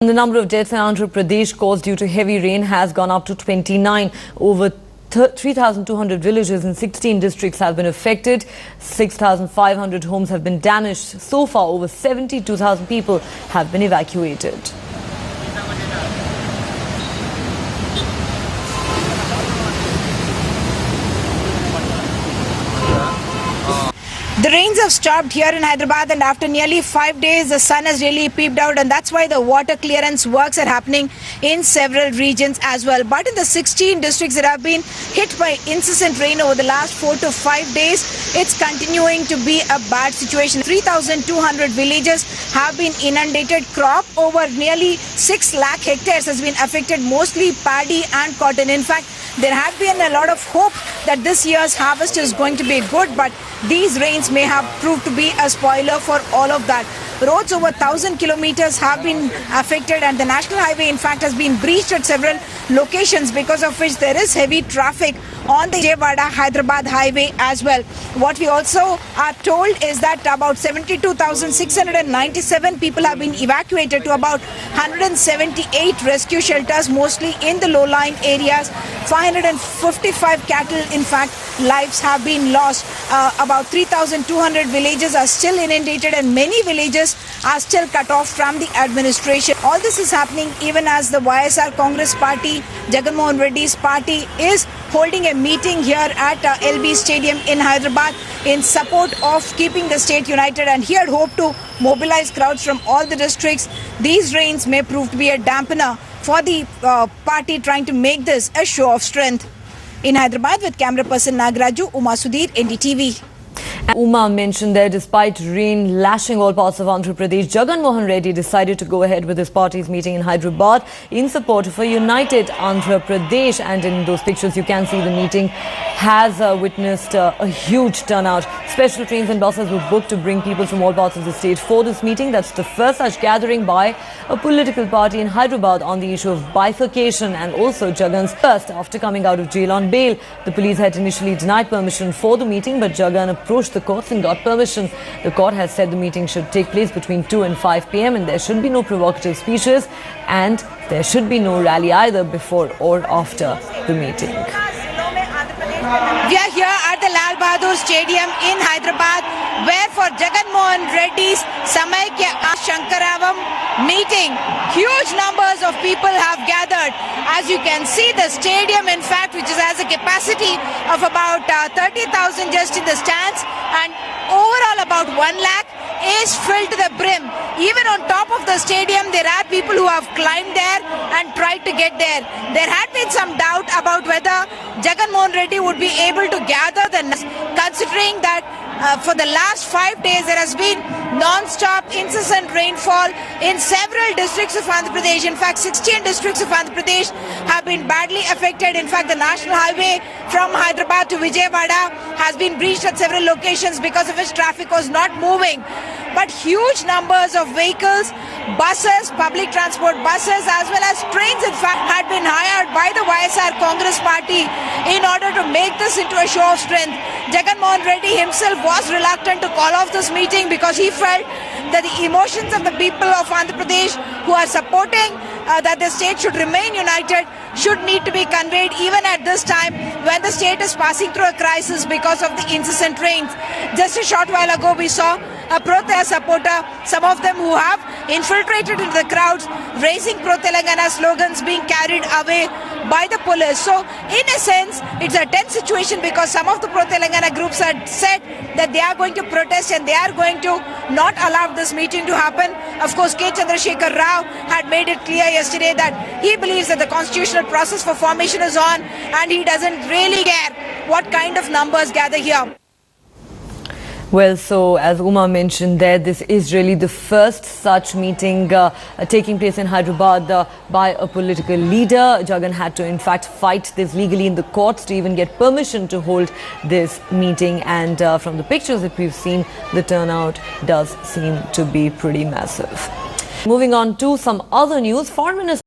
The number of deaths in Andhra Pradesh caused due to heavy rain has gone up to 29. Over 3,200 villages in 16 districts have been affected. 6,500 homes have been damaged. So far, over 72,000 people have been evacuated. The rains have stopped here in Hyderabad, and after nearly 5 days the sun has really peeped out, and that's why the water clearance works are happening in several regions as well. But in the 16 districts that have been hit by incessant rain over the last 4 to 5 days, it's continuing to be a bad situation. 3,200 villages have been inundated. Crop over nearly 6 lakh hectares has been affected, mostly paddy and cotton. In fact, there had been a lot of hope that this year's harvest is going to be good, but these rains may have proved to be a spoiler for all of that. Roads over 1,000 kilometers have been affected, and the national highway in fact has been breached at several locations, because of which there is heavy traffic on the Vijayawada-Hyderabad highway as well. What we also are told is that about 72,697 people have been evacuated to about 178 rescue shelters, mostly in the low-lying areas. 555 cattle, in fact, lives have been lost. About 3,200 villages are still inundated, and many villages are still cut off from the administration. All this is happening even as the YSR Congress party, Jagan Mohan Reddy's party, is holding a meeting here at LB Stadium in Hyderabad in support of keeping the state united, and he had hoped to mobilize crowds from all the districts. These rains may prove to be a dampener for the party trying to make this a show of strength. In Hyderabad with camera person Nagraju, Uma Sudhir, NDTV. Uma mentioned that despite rain lashing all parts of Andhra Pradesh, Jagan Mohan Reddy decided to go ahead with his party's meeting in Hyderabad in support of a united Andhra Pradesh. And in those pictures you can see the meeting has witnessed a huge turnout. Special trains and buses were booked to bring people from all parts of the state for this meeting. That's the first such gathering by a political party in Hyderabad on the issue of bifurcation, and also Jagan's first after coming out of jail on bail. The police had initially denied permission for the meeting, but Jagan approached the courts and got permission. The court has said the meeting should take place between 2 and 5 p.m. and there should be no provocative speeches, and there should be no rally either before or after the meeting. We are here at the Lal Bahadur Stadium in Hyderabad, where for Jagan Mohan Reddy's Samaikya Shankaravam meeting, huge numbers of people have gathered. As you can see, the stadium, in fact, which has a capacity of about 30,000 just in the stands, and overall about 1 lakh, is filled to the brim. Even on top of the stadium, there are people who have climbed there and tried to get there. There had been some doubt about whether Jagan Mohan Reddy would be able to gather the numbers, considering that for the last 5 days there has been non-stop incessant rainfall in several districts of Andhra Pradesh. In fact, 16 districts of Andhra Pradesh have been badly affected. In fact, the national highway from Hyderabad to Vijayawada has been breached at several locations, because of which traffic was not moving. But huge numbers of vehicles, buses, public transport buses, as well as trains, in fact, had been hired by the YSR Congress party in order to make this into a show of strength. Jagan Mohan Reddy himself was reluctant to call off this meeting, because he felt that the emotions of the people of Andhra Pradesh who are supporting that the state should remain united should need to be conveyed even at this time when the state is passing through a crisis because of the incessant rains. Just a short while ago we saw a Pro-Telangana supporter, some of them who have infiltrated into the crowds, raising Pro-Telangana slogans, being carried away by the police. So in a sense, it's a tense situation, because some of the Pro-Telangana groups had said that they are going to protest and they are going to not allow this meeting to happen. Of course, K. Chandrasekhar Rao had made it clear yesterday that he believes that the constitutional process for formation is on, and he doesn't really care what kind of numbers gather here. Well, so as Uma mentioned there, this is really the first such meeting taking place in Hyderabad by a political leader. Jagan had to in fact fight this legally in the courts to even get permission to hold this meeting, and from the pictures that we've seen, the turnout does seem to be pretty massive. Moving on to some other news, Foreign Minister